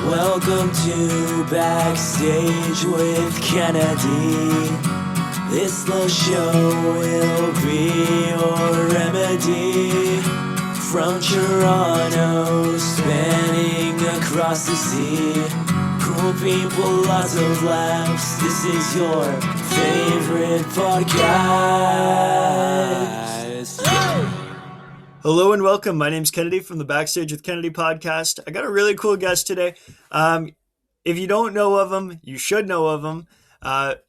Welcome to Backstage with Kennedy. This little show will be your remedy. From Toronto, spanning across the sea. Cool people, lots of laughs. This is your favorite podcast. Hello and welcome. My name's Kennedy from the Backstage with Kennedy podcast. I got a really cool guest today. If you don't know of him, you should know of him.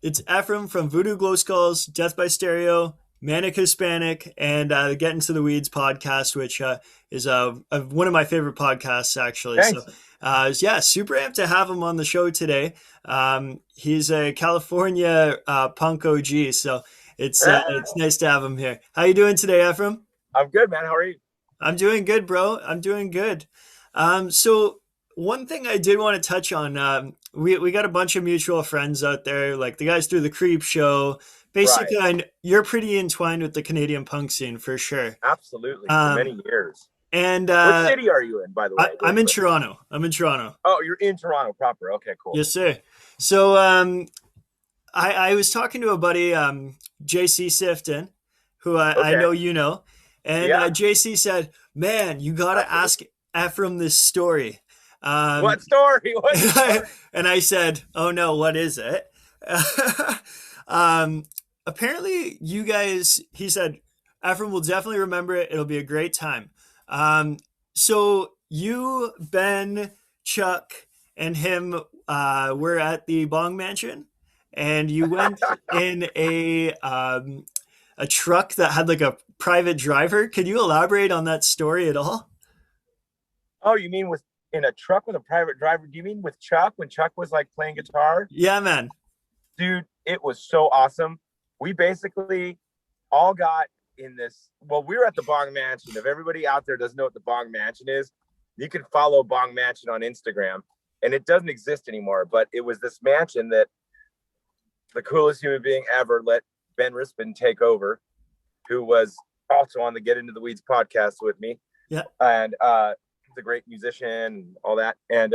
It's Efrem from Voodoo Glow Skulls, Death by Stereo, Manic Hispanic, and the Get Into the Weeds podcast, which is one of my favorite podcasts, actually. Thanks. So, super amped to have him on the show today. He's a California punk OG, so it's nice to have him here. How you doing today, Efrem? I'm good, man. How are you? I'm doing good, bro. I'm doing good. So one thing I did want to touch on, we got a bunch of mutual friends out there, like the guys through the Creep Show. Basically, Right. you're pretty entwined with the Canadian punk scene for sure. Absolutely. For many years. And What city are you in, by the way? I'm in Toronto. Oh, you're in Toronto proper. Okay, cool. Yes, sir. So I was talking to a buddy, JC Sifton, who I know you know. And Yeah. JC said, man, you got to ask Efrem this story. What story? What story? And I said, oh no, what is it? Apparently you guys, he said, Efrem will definitely remember it. It'll be a great time. So you, Ben, Chuck, and him were at the Bong Mansion, and you went in a truck that had like a private driver. Could you elaborate on that story at all? Oh, you mean in a truck with a private driver? Do you mean with Chuck, when Chuck was like playing guitar? Yeah, man. Dude, it was so awesome. We basically all got in this. Well, we were at the Bong Mansion. If everybody out there doesn't know what the Bong Mansion is, you can follow Bong Mansion on Instagram. And it doesn't exist anymore, but it was this mansion that the coolest human being ever let Ben Rispin take over, who was also on the Get Into the Weeds podcast with me. Yeah. And he's a great musician and all that. And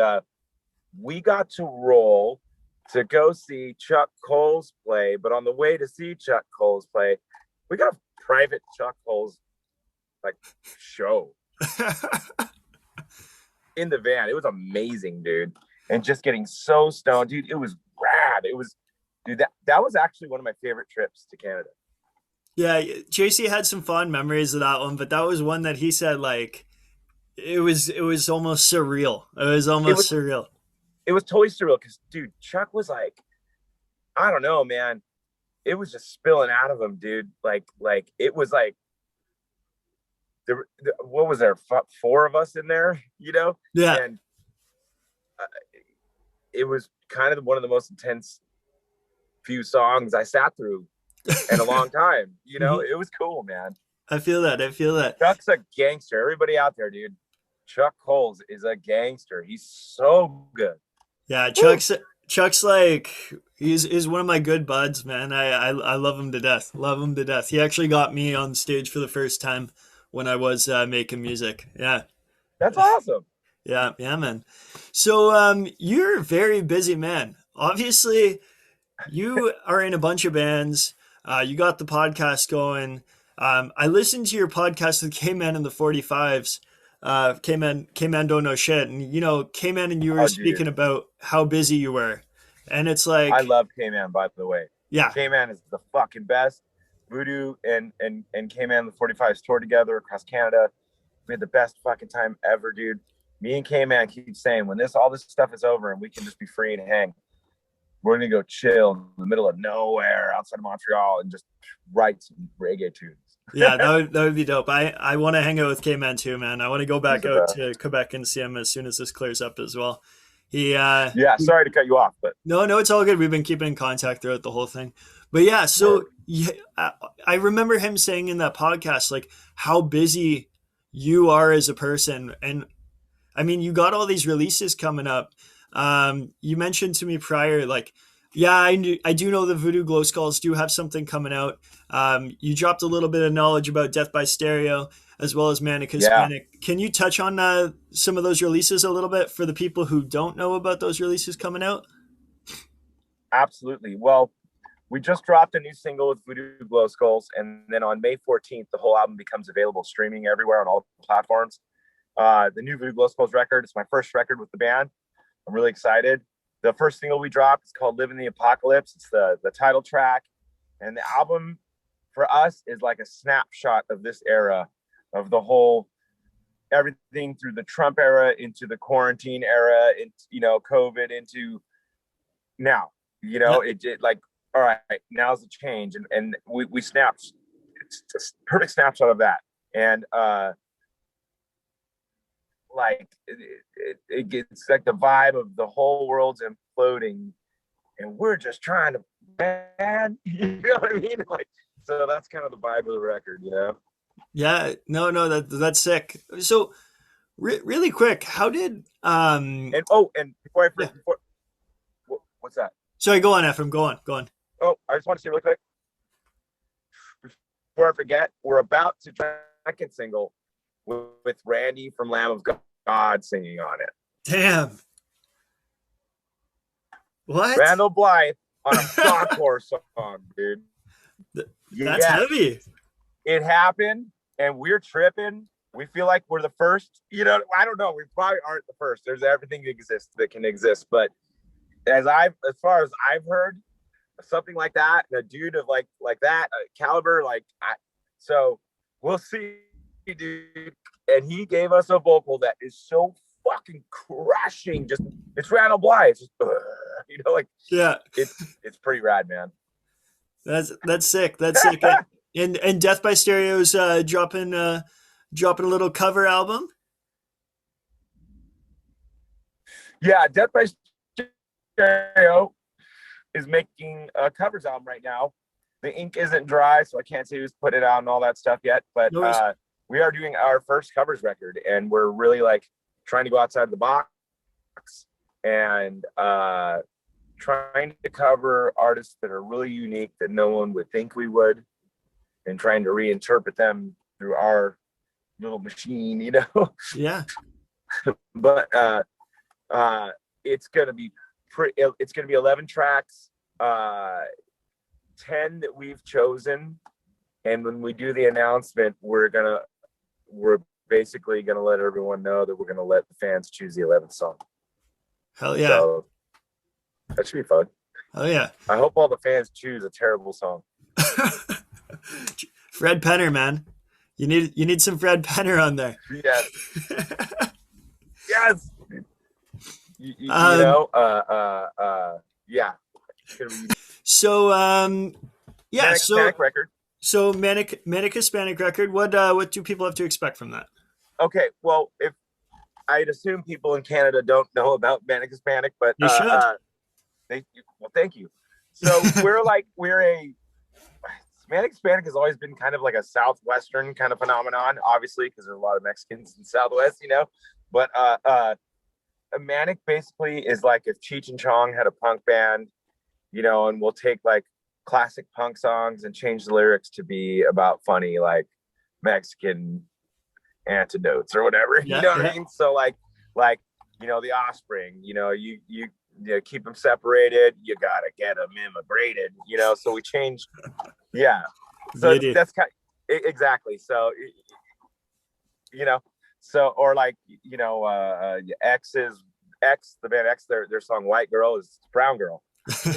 we got to roll to go see Chuck Coles play. But on the way to see Chuck Coles play, we got a private Chuck Coles like show in the van. It was amazing, dude. And just getting so stoned, dude. It was rad. It was, dude, that was actually one of my favorite trips to Canada. Yeah, JC had some fond memories of that one, but that was one that he said like it was almost surreal. It was almost surreal. It was totally surreal because, dude, Chuck was like, I don't know, man. It was just spilling out of him, dude. Like it was like what was there? 4 of us in there, you know? Yeah. And it was kind of one of the most intense few songs I sat through in a long time. You know, it was cool, man. I feel that. Chuck's a gangster. Everybody out there, dude. Chuck Coles is a gangster. He's so good. Yeah, Chuck's like he's one of my good buds, man. I love him to death. Love him to death. He actually got me on stage for the first time when I was making music. Yeah. That's awesome. Yeah, man. So you're a very busy man. Obviously, you are in a bunch of bands. You got the podcast going. I listened to your podcast with K-Man and the 45s. K-Man don't know shit. And, you know, K-Man and you were speaking about how busy you were. And it's like... I love K-Man, by the way. Yeah. K-Man is the fucking best. Voodoo and K-Man and the 45s toured together across Canada. We had the best fucking time ever, dude. Me and K-Man keep saying, when all this stuff is over and we can just be free and hang, we're going to go chill in the middle of nowhere outside of Montreal and just write some reggae tunes. Yeah, that would be dope. I want to hang out with K-Man too, man. I want to go back out to Quebec and see him as soon as this clears up as well. Sorry to cut you off, but no, it's all good. We've been keeping in contact throughout the whole thing. But yeah, so I remember him saying in that podcast, like, how busy you are as a person. And I mean, you got all these releases coming up. You mentioned to me prior, like, yeah, I do know the Voodoo Glow Skulls do have something coming out. You dropped a little bit of knowledge about Death by Stereo. as well as Manic Yeah, Hispanic. Can you touch on some of those releases a little bit for the people who don't know about those releases coming out? absolutely. Well, we just dropped a new single with Voodoo Glow Skulls, and then on May 14th, the whole album becomes available streaming everywhere on all platforms. The new Voodoo Glow Skulls record, it's my first record with the band. I'm really excited. The first single we dropped is called Live in the Apocalypse. It's the title track. And the album for us is like a snapshot of this era, of the whole, everything through the Trump era into the quarantine era, into, COVID, into now, Yeah. it like, all right, now's the change. And we snapped, it's just perfect snapshot of that. And like it gets like the vibe of the whole world's imploding and we're just trying to, man, you know what I mean? Like, so that's kind of the vibe of the record, Yeah, no, that's sick. So, really quick, how did And before yeah. what's that? Sorry, go on, Efrem. Go on. Oh, I just want to say really quick before I forget, we're about to try a second single with Randy from Lamb of God singing on it. Damn. What? Randall Blythe on a softcore song, dude. That's heavy. It happened, and we're tripping. We feel like we're the first. I don't know. We probably aren't the first. There's everything that can exist, but as far as I've heard, something like that, and a dude of like that caliber, so we'll see, dude. And he gave us a vocal that is so fucking crushing. Just it's Randall Blythe. It's just, Yeah, it's pretty rad, man. that's sick. That's sick. And Death by Stereo's dropping a little cover album. Yeah, Death by Stereo is making a covers album right now. The ink isn't dry, so I can't say who's put it out and all that stuff yet. But we are doing our first covers record, and we're really like trying to go outside the box and trying to cover artists that are really unique that no one would think we would, and trying to reinterpret them through our little machine, Yeah. But it's gonna be it's gonna be 11 tracks, 10 that we've chosen, and when we do the announcement, we're basically gonna let everyone know that we're gonna let the fans choose the 11th song. Hell yeah. So that should be fun. Hell yeah. I hope all the fans choose a terrible song. Fred Penner, man. You need some Fred Penner on there. Yes. Yes. Yeah. So yeah, Manic record. So Manic Hispanic record. What do people have to expect from that? Okay, well, if I'd assume people in Canada don't know about Manic Hispanic, but You should. well, thank you. So Manic Hispanic has always been kind of like a Southwestern kind of phenomenon, obviously, because there's a lot of Mexicans in the Southwest, But Manic basically is like if Cheech and Chong had a punk band, and we'll take like classic punk songs and change the lyrics to be about funny, like Mexican antidotes or whatever. Yeah, You know what I mean? So like the Offspring, you keep them separated, you gotta get them immigrated, so we changed. Yeah, so that's kind of, exactly. So so, or like the band X, their song White Girl is Brown Girl. So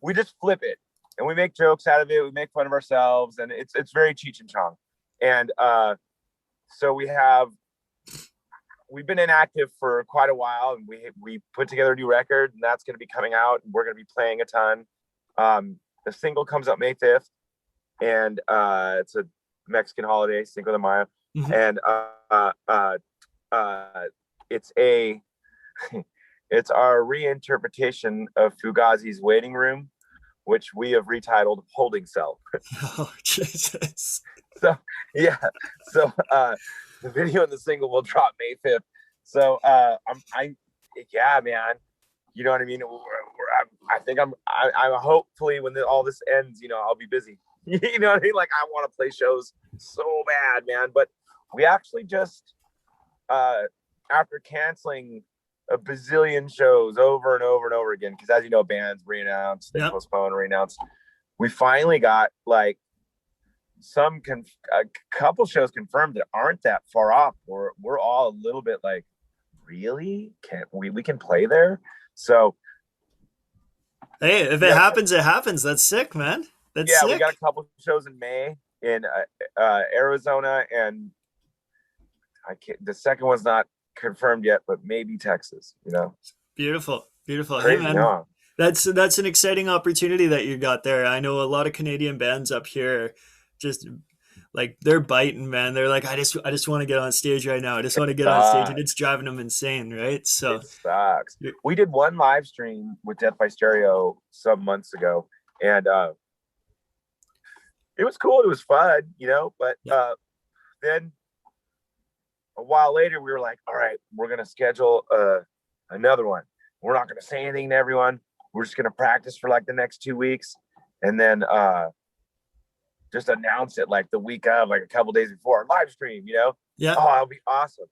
we just flip it and we make jokes out of it, we make fun of ourselves, and it's very Cheech and Chong. And so we've been inactive for quite a while, and we put together a new record, and that's going to be coming out, and we're going to be playing a ton. The single comes out May 5th, and it's a Mexican holiday, Cinco de Mayo. Mm-hmm. And it's our reinterpretation of Fugazi's Waiting Room, which we have retitled Holding Cell. Oh, Jesus. So the video and the single will drop May 5th. So yeah, man, you know what I mean? I think I'm hopefully when all this ends, I'll be busy, You know what I mean? Like, I want to play shows so bad, man. But we actually just, after canceling a bazillion shows over and over and over again, because as you know, bands re-announce, they postpone, re-announce. We finally got like a couple shows confirmed that aren't that far off. We're all a little bit like, really? Can't we can play there? So hey, if it happens, it happens. That's sick, man. That's sick. We got a couple shows in May in Arizona, and the second one's not confirmed yet, but maybe Texas. Beautiful. Crazy, hey, man, huh? that's an exciting opportunity that you got there. I know a lot of Canadian bands up here, just like they're biting, man. They're like, I just want to get on stage right now. I just want to get on stage, and it's driving them insane, right? So it sucks. We did one live stream with Death by Stereo some months ago, and it was cool. It was fun, but then a while later we were like, all right, we're going to schedule another one. We're not going to say anything to everyone. We're just going to practice for like the next 2 weeks. And then just announce it like the week of, like a couple days before, live stream, Yeah. Oh, it'll be awesome.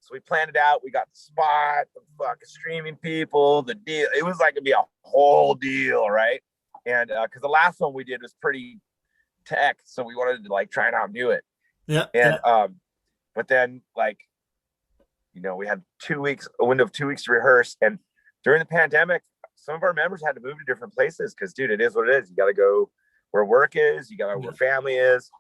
So we planned it out. We got the spot, the fucking streaming people, the deal. It was like it'd be a whole deal, right? And because the last one we did was pretty tech, so we wanted to like try and outdo it. Yeah. And but then like, we had 2 weeks, a window of 2 weeks to rehearse. And during the pandemic, some of our members had to move to different places because, dude, it is what it is. You got to go where work is, you got to where family is,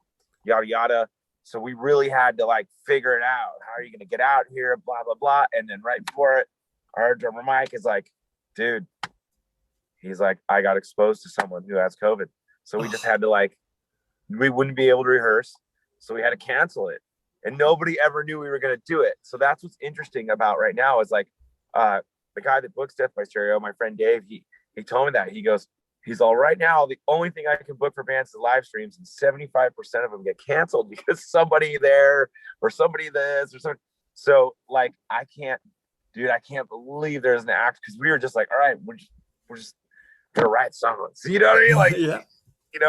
yada, yada. So we really had to like figure it out. How are you going to get out here? Blah, blah, blah. And then right before it, our drummer Mike is like, dude, he's like, I got exposed to someone who has COVID. So we just had to like, we wouldn't be able to rehearse. So we had to cancel it. And nobody ever knew we were going to do it. So that's what's interesting about right now is like the guy that books Death by Stereo, my friend Dave, he told me that. He's all right now. The only thing I can book for bands is live streams, and 75% of them get canceled because somebody there or somebody this or something. So like, I can't believe there's an act, because we were just like, all right, we're just gonna write songs. You know what I mean? Like,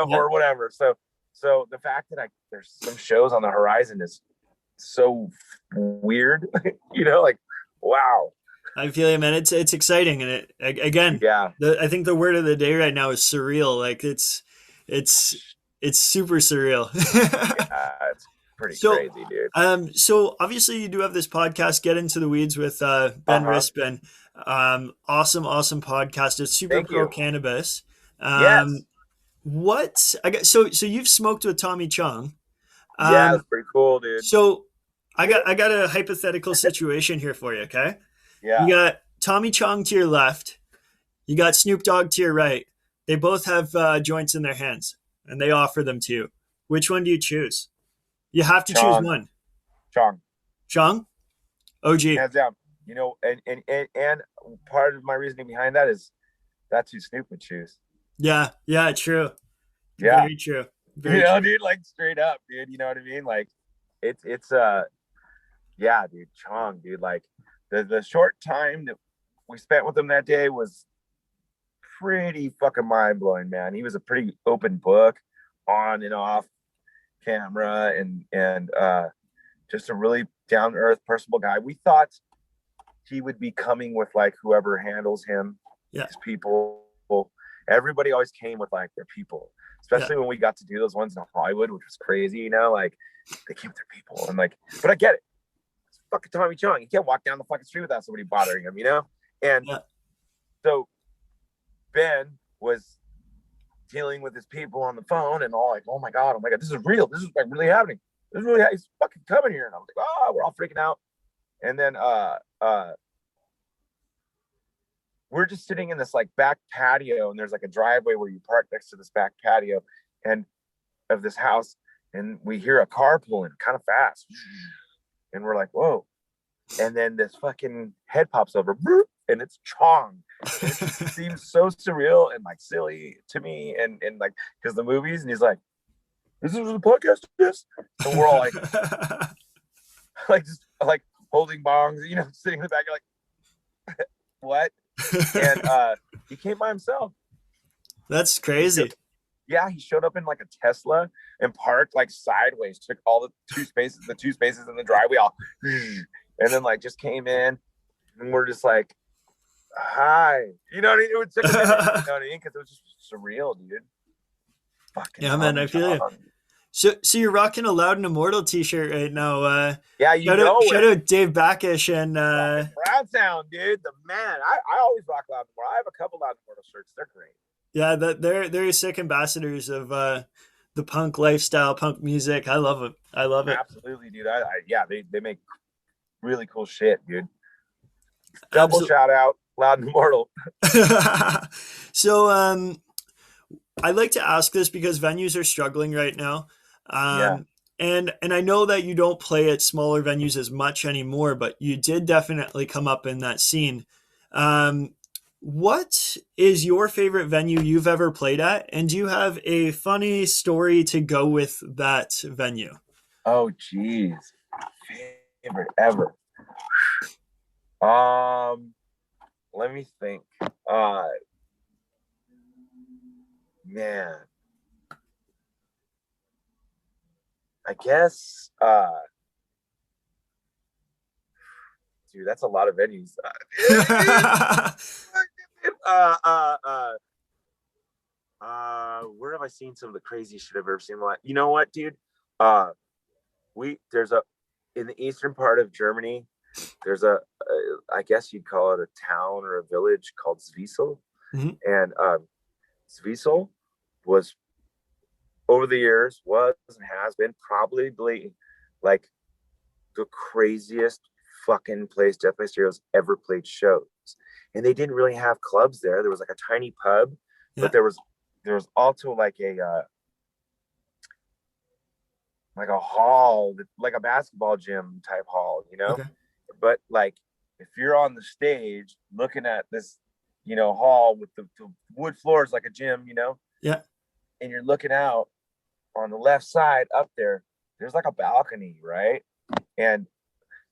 or whatever. So the fact that there's some shows on the horizon is so weird, like, wow. I feel you, man. It's exciting, and again, I think the word of the day right now is surreal. Like it's super surreal. It's pretty crazy, dude. So obviously you do have this podcast, Get Into the Weeds with Ben Rispin. Awesome podcast. It's super pro cannabis. Yes. So you've smoked with Tommy Chong. That's pretty cool, dude. So I got a hypothetical situation here for you, okay? Yeah. You got Tommy Chong to your left. You got Snoop Dogg to your right. They both have joints in their hands, and they offer them to you. Which one do you choose? You have to choose one. Chong? OG. Hands down. And part of my reasoning behind that is that's who Snoop would choose. Yeah, true. Yeah. Very true. Dude, like straight up, dude. You know what I mean? Like it's yeah, dude, Chong, dude. Like the short time that we spent with him that day was pretty fucking mind-blowing, man. He was a pretty open book on and off camera, and just a really down-to-earth, personable guy. We thought he would be coming with like whoever handles him, his people. Everybody always came with like their people, especially when we got to do those ones in Hollywood, which was crazy, like they came with their people. And like, but I get it. It's fucking Tommy Chong. You can't walk down the fucking street without somebody bothering him, And so Ben was dealing with his people on the phone and all like, oh my God, this is real. This is like really happening. This is really, he's fucking coming here. And I was like, oh, we're all freaking out. And then we're just sitting in this like back patio, and there's like a driveway where you park next to this back patio and of this house, and we hear a car pulling kind of fast, and we're like, whoa. And then this fucking head pops over, and it's Chong. And it just seems so surreal and like silly to me, and like because the movies, and he's like, this is the podcast is, and we're all like like just like holding bongs, sitting in the back like what. And he came by himself. That's crazy. Yeah, he showed up in like a Tesla and parked like sideways, took all the two spaces in the driveway, all, and then like just came in, and we're just like, hi, you know what I mean? It was such a minute, you know what I mean? Because it was just surreal, dude. Fucking Yeah, man, Tommy I feel you. Chong. So you're rocking a Loud and Immortal t-shirt right now. Yeah, you know shout it. out Dave Backish and Brown Sound, dude. The man. I always rock Loud and Immortal. I have a couple Loud and Immortal shirts. They're great. yeah, they're sick ambassadors of the punk lifestyle, punk music. I love it. I love it. Absolutely, dude. Yeah, they make really cool shit, dude. Double shout out, Loud and Immortal. So I'd like to ask this because venues are struggling right now. Yeah. And I know that you don't play at smaller venues as much anymore, but you did definitely come up in that scene. What is your favorite venue you've ever played at? And do you have a funny story to go with that venue? Oh, geez. Favorite ever. Let me think. Man. I guess dude, that's a lot of venues. Where have I seen some of the craziest shit I've ever seen? You know what, dude? There's in the eastern part of Germany, there's I guess you'd call it a town or a village called Zwiesel. Mm-hmm. And Zwiesel was, over the years, was and has been probably like the craziest fucking place Death by Stereo's ever played shows. And they didn't really have clubs there. There was like a tiny pub, but there was also like a hall, like a basketball gym type hall, you know? Okay. But like if you're on the stage looking at this, you know, hall with the wood floors like a gym, you know? Yeah. And you're looking out on the left side up there's like a balcony, right? And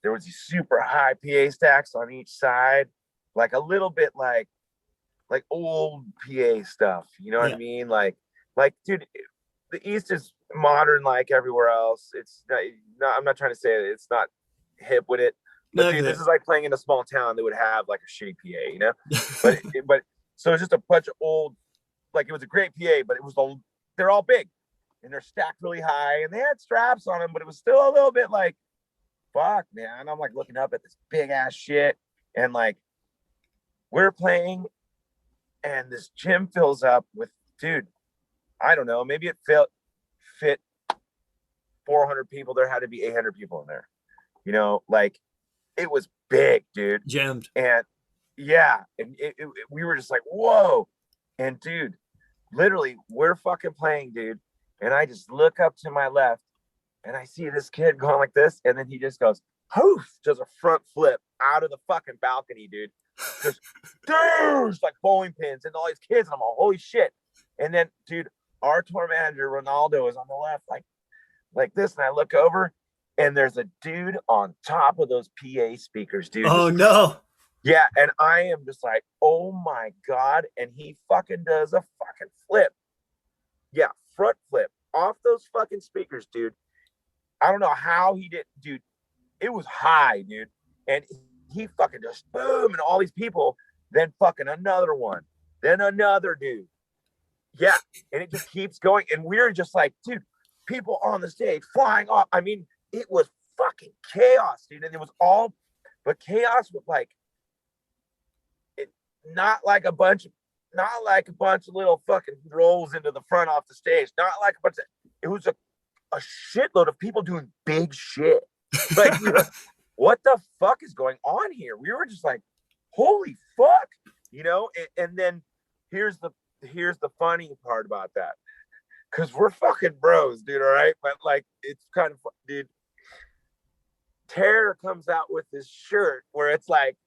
there was these super high PA stacks on each side, like a little bit like old PA stuff, you know what I mean? Like dude, the East is modern like everywhere else. It's not, I'm not trying to say it's not hip with it, but dude, this is like playing in a small town that would have like a shitty PA, you know? but so it's just a bunch of old, like it was a great PA, but they're all big and they're stacked really high and they had straps on them, but it was still a little bit like, fuck, man. I'm like looking up at this big ass shit and like we're playing and this gym fills up with, dude, I don't know, maybe it fit 400 people. There had to be 800 people in there, you know, like it was big, dude. Jammed. And yeah, and we were just like, whoa. And dude, literally we're fucking playing, dude, and I just look up to my left and I see this kid going like this, and then he just goes, poof, does a front flip out of the fucking balcony, dude. Just dudes like bowling pins and all these kids, and I'm all, holy shit. And then, dude, our tour manager Ronaldo is on the left, like this, and I look over, and there's a dude on top of those PA speakers, dude. Oh no. Yeah, and I am just like, oh my god, and he fucking does a fucking flip. Yeah, front flip off those fucking speakers, dude. I don't know how he did, dude. It was high, dude. And he fucking just boom, and all these people, then fucking another one, then another dude. Yeah, and it just keeps going. And we're just like, dude, people on the stage flying off. I mean, it was fucking chaos, dude. And it was all, but chaos with like, it not like a bunch of little fucking rolls into the front off the stage. Not like a bunch of, it was a shitload of people doing big shit. Like, what the fuck is going on here? We were just like, holy fuck, you know? And then here's the funny part about that, because we're fucking bros, dude. All right, but like, it's kind of, dude. Terror comes out with this shirt where it's like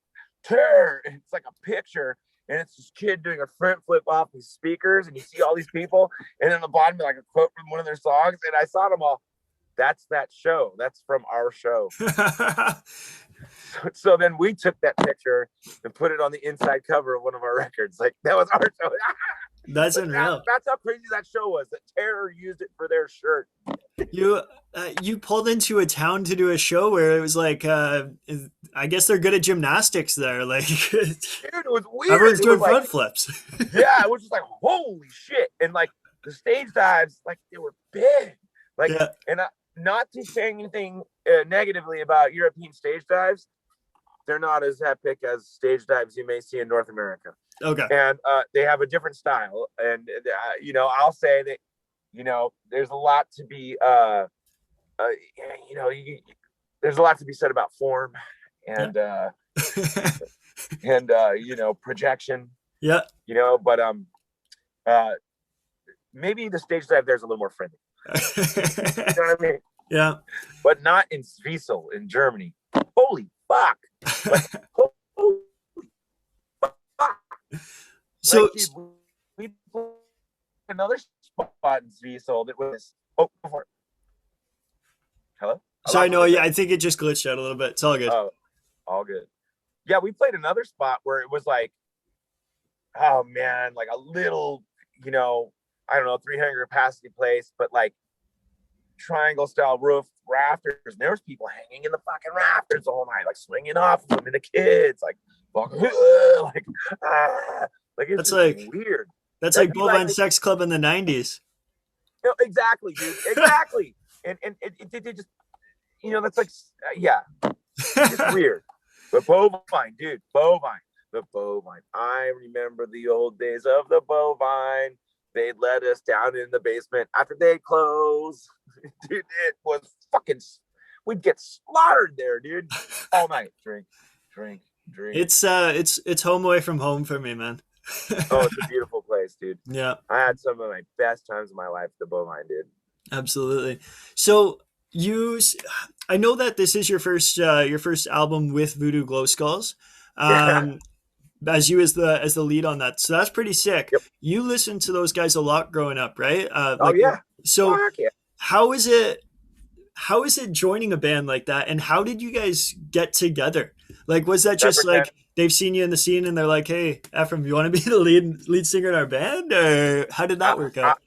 Terror. It's like a picture, and it's this kid doing a front flip off these speakers, and you see all these people, and then the bottom like a quote from one of their songs, and I saw them all. That's that show. That's from our show. So then we took that picture and put it on the inside cover of one of our records. Like, that was our show. That's unreal. That's how crazy that show was. That Terror used it for their shirt. You pulled into a town to do a show where it was like I guess they're good at gymnastics there. Like Dude, it was weird. everyone's It doing was like, front flips. yeah, it was just like holy shit. And like the stage dives, like they were big. Like, Yeah. and not to say anything negatively about European stage dives, they're not as epic as stage dives you may see in North America. Okay. And they have a different style. And you know, I'll say that, you know, there's a lot to be you know, there's a lot to be said about form and and you know, projection. Yeah. You know, but maybe the stage dive there's a little more friendly. You know what I mean? Yeah. But not in Zwiesel in Germany. Holy fuck! Like, holy fuck! So like, dude, we played another spot in Zwiesel that was before. Hello? sorry, no, yeah, I think it just glitched out a little bit. It's all good. Oh, all good. Yeah, we played another spot where it was like, oh man, like a little, you know, I don't know, 300 capacity place, but like triangle style roof rafters. And there was people hanging in the fucking rafters the whole night, like swinging off of them, and the kids like, like it's That's just like weird. That's That'd like be Bovine like- Sex Club in the 90s. No, exactly, dude. Exactly. and it just, you know, that's like, yeah, it's weird. But bovine, dude, bovine. The bovine. I remember the old days of the bovine. They'd let us down in the basement after they closed. Dude, it was fucking, we'd get slaughtered there, dude. All night. Drink. It's home away from home for me, man. Oh, it's a beautiful place, dude. Yeah, I had some of my best times of my life at the bovine, dude. absolutely. So I know that this is your first album with Voodoo Glow Skulls. As you as the lead on that, so that's pretty sick. Yep. You listened to those guys a lot growing up, right? Oh yeah. So Fuck yeah. how is it joining a band like that, and how did you guys get together? Like, was that just like they've seen you in the scene and they're like, hey, Efrem, you want to be the lead singer in our band, or how did that work out?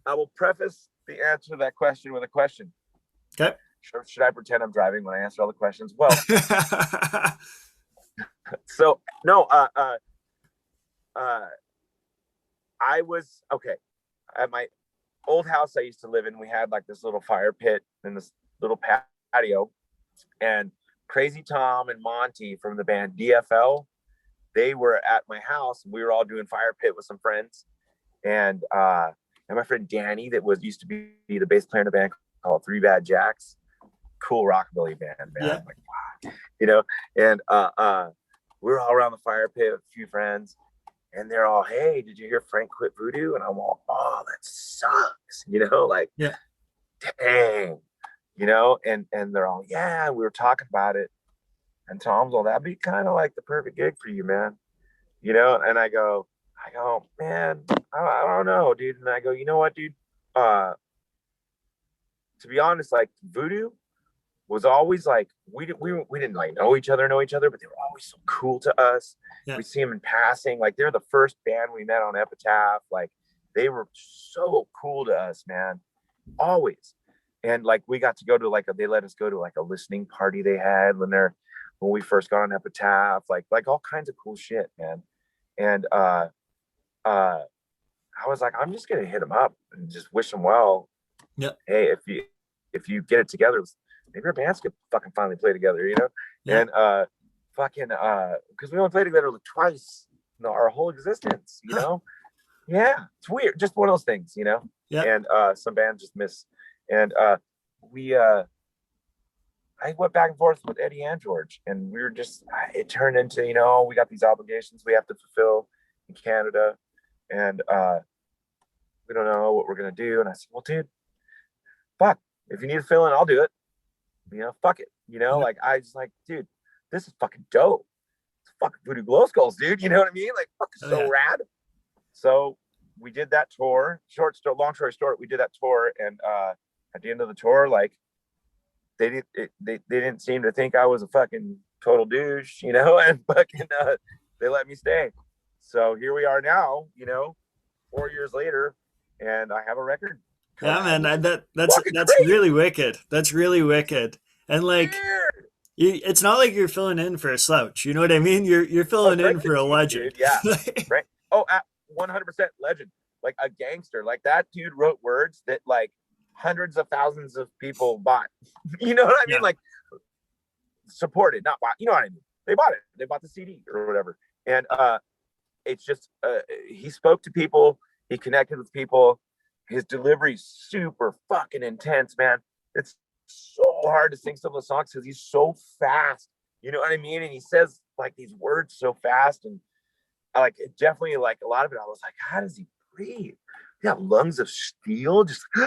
I will preface the answer to that question with a question. Okay. Should I pretend I'm driving when I answer all the questions? Well, so no, I was okay at my old house I used to live in. We had like this little fire pit and this little patio, and Crazy Tom and Monty from the band DFL, they were at my house. We were all doing fire pit with some friends, and my friend Danny that used to be the bass player in a band called Three Bad Jacks, cool rockabilly band, man. Yeah. Like, wow. You know, and we were all around the fire pit with a few friends, and they're all, hey, did you hear Frank quit Voodoo? And I'm all, oh, that sucks. You know, like, yeah, dang, you know, and they're all, yeah, we were talking about it. And Tom's all, that'd be kind of like the perfect gig for you, man. You know, and I go, man, I don't know, dude. And I go, you know what, dude? To be honest, like Voodoo was always like, we didn't like know each other, but they were always so cool to us. Yeah. We see them in passing. Like they're the first band we met on Epitaph. Like they were so cool to us, man. Always. And like we got to go to they let us go to like a listening party they had when we first got on Epitaph, like all kinds of cool shit, man. And I was like, I'm just gonna hit them up and just wish them well. Yeah. Hey, if you get it together, maybe our bands could fucking finally play together, you know? Yeah. And because we only played together like twice, you know, our whole existence, you know? Yeah, it's weird. Just one of those things, you know? Yeah. And some bands just miss. And I went back and forth with Eddie and George, and we were just, it turned into, you know, we got these obligations we have to fulfill in Canada, and we don't know what we're going to do. And I said, well, dude, fuck, if you need to fill in, I'll do it. You know, fuck it. You know, like, I just like, dude, this is fucking dope. It's fucking Voodoo Glow Skulls, dude. You know what I mean? Like, fucking so rad. So we did that tour. Long story short, we did that tour, and at the end of the tour, like, they didn't seem to think I was a fucking total douche, you know, and fucking they let me stay. So here we are now, you know, 4 years later, and I have a record. Yeah, man, that's fucking crazy. really wicked. That's really wicked. And like, Weird. it's not like you're filling in for a slouch. You know what I mean? You're filling in Frank for a the Tank, legend. dude, yeah. Right. Oh, 100% legend. Like a gangster. Like that dude wrote words that like hundreds of thousands of people bought. You know what I mean? Yeah. Like supported, not bought. You know what I mean? They bought it. They bought the CD or whatever. And it's just he spoke to people. He connected with people. His delivery's super fucking intense, man. It's so hard to sing some of the songs because he's so fast. You know what I mean? And he says like these words so fast, and I like it definitely like a lot of it. I was like, how does he breathe? He got lungs of steel, just you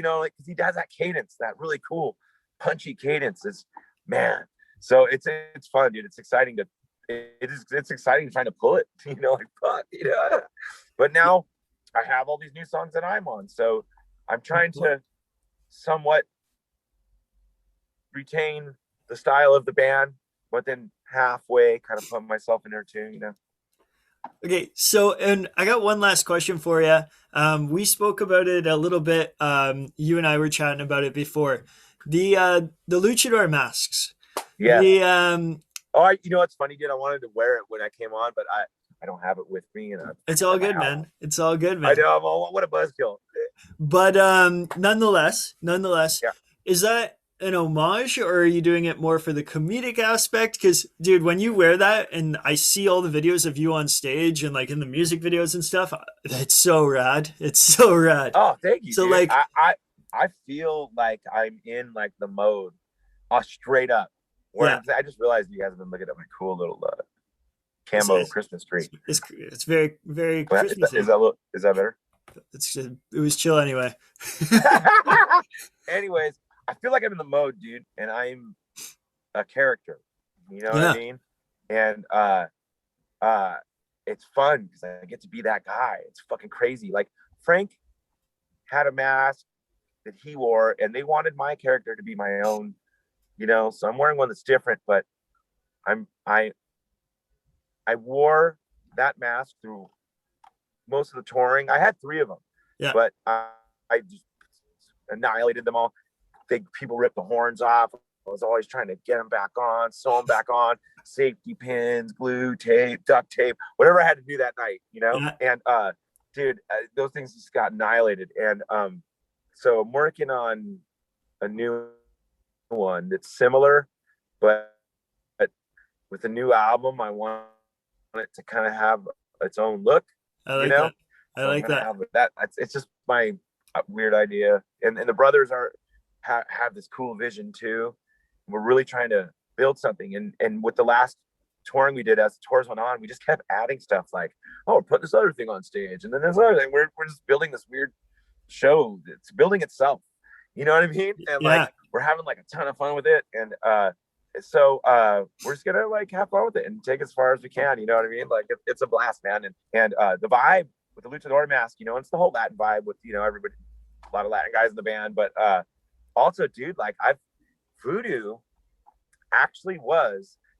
know, like because he has that cadence, that really cool, punchy cadence. Is man. So it's fun, dude. It's exciting to it's exciting trying to pull it. You know, like fuck, you know. But now I have all these new songs that I'm on, so I'm trying to somewhat retain the style of the band, but then halfway kind of put myself in there too, you know. Okay, so and I got one last question for you. We spoke about it a little bit. You and I were chatting about it before. The luchador masks. Yeah. The You know what's funny, dude? I wanted to wear it when I came on, but I don't have it with me, and it's all good, man. It's all good, man. I know. What a buzzkill. But nonetheless, Yeah. is that an homage, or are you doing it more for the comedic aspect? Because, dude, when you wear that and I see all the videos of you on stage and like in the music videos and stuff, it's so rad. It's so rad. Oh, thank you. So, dude. like, I feel like I'm in like the mode, straight up. Where I just realized you guys have been looking at my cool little camo Christmas tree. It's very, very Christmassy. Is that better? It was chill anyway. Anyways, I feel like I'm in the mode, dude, and I'm a character. You know what I mean? And it's fun because I get to be that guy. It's fucking crazy. Like Frank had a mask that he wore, and they wanted my character to be my own. You know, so I'm wearing one that's different, but I wore that mask through most of the touring. I had 3 of them, but I just annihilated them all. People ripped the horns off. I was always trying to get them back on, sew them back on, safety pins, glue, tape, duct tape, whatever I had to do that night, you know? Yeah. And dude, those things just got annihilated. And so I'm working on a new one that's similar, but with a new album, I want it to kind of have its own look. I like that. I like that. It's just my weird idea. And the brothers have this cool vision too. We're really trying to build something. And with the last touring we did, as the tours went on, we just kept adding stuff like, oh, we're putting this other thing on stage, and then this other thing. We're just building this weird show that's building itself. You know what I mean? And like we're having like a ton of fun with it. And so we're just gonna like have fun with it and take it as far as we can. You know what I mean? Like it's a blast, man. And the vibe with the luchador mask, you know, it's the whole Latin vibe with, you know, everybody, a lot of Latin guys in the band. But also, dude, like Voodoo actually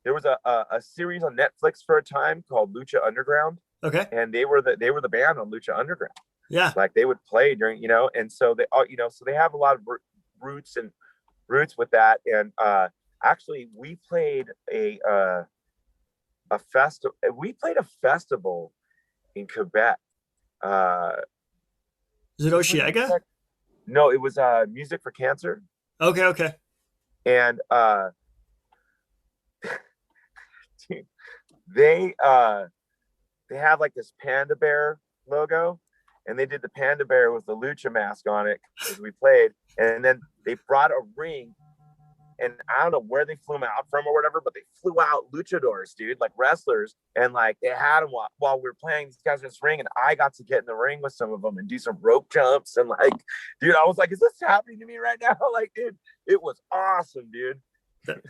there was a series on Netflix for a time called Lucha Underground. Okay. And they were the band on Lucha Underground. Yeah. Like they would play during, you know, and so they all, you know, so they have a lot of roots with that. And actually we played a festival. We played a festival in Quebec. Is it Oshiega? No, it was Music for Cancer. Okay. And dude, they have like this panda bear logo, and they did the panda bear with the lucha mask on it as we played. And then they brought a ring, and I don't know where they flew them out from or whatever, but they flew out luchadors, dude, like wrestlers, and like they had them while we were playing these guys in this ring, and I got to get in the ring with some of them and do some rope jumps, and like, dude, I was like, is this happening to me right now? Like, dude, it was awesome, dude.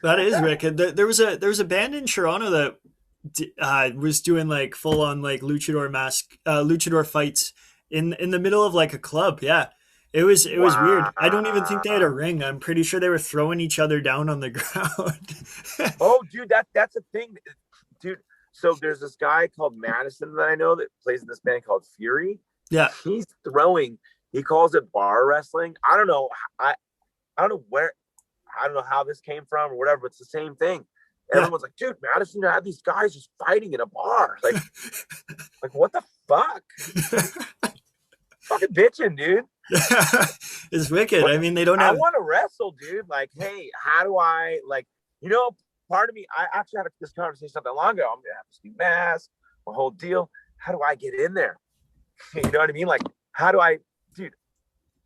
That is wicked. There was a band in Toronto that was doing like full on like luchador fights in the middle of like a club. Yeah. It was weird. I don't even think they had a ring. I'm pretty sure they were throwing each other down on the ground. Oh, dude, that's a thing, dude. So there's this guy called Madison that I know that plays in this band called Fury. Yeah. He's throwing. He calls it bar wrestling. I don't know. I don't know where. I don't know how this came from or whatever. But it's the same thing. Everyone's like, dude, Madison had these guys just fighting in a bar. Like, what the fuck? Fucking bitching, dude. It's wicked. But I mean, they don't I have. want to wrestle, dude. Like, hey, how do I, like, part of me, I actually had this conversation not that long ago. I'm gonna have to do mask, the whole deal. How do I get in there? You know what I mean? Like, how do I, dude?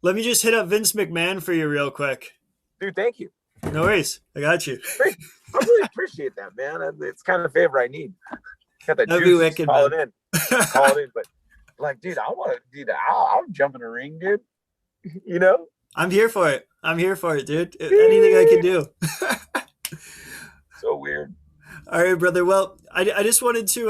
Let me just hit up Vince McMahon for you real quick. Dude, thank you. No worries. I got you. Great. I really appreciate that, man. It's kind of the favor I need. Got that That'd be juice. wicked, Call it man. in. Call it in. But like, dude, I want to do that. I'll jump in the ring, dude. You know? I'm here for it. I'm here for it, dude. Anything I can do. So weird. All right, brother. Well, I just wanted to,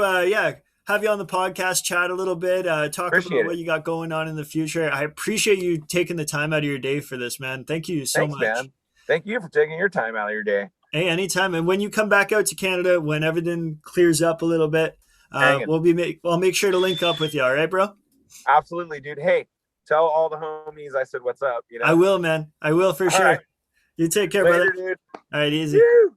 have you on the podcast, chat a little bit, talk Appreciate about what you got going on in the future. I appreciate you taking the time out of your day for this, man. Thank you so Thanks, much. man. Thank you for taking your time out of your day. Hey, anytime. And when you come back out to Canada, when everything clears up a little bit, I'll make sure to link up with you. All right, bro? Absolutely, dude. Hey, tell all the homies I said what's up. You know? I will, man. I will for sure. right. You take care, Later, brother. dude. All right, easy. Woo!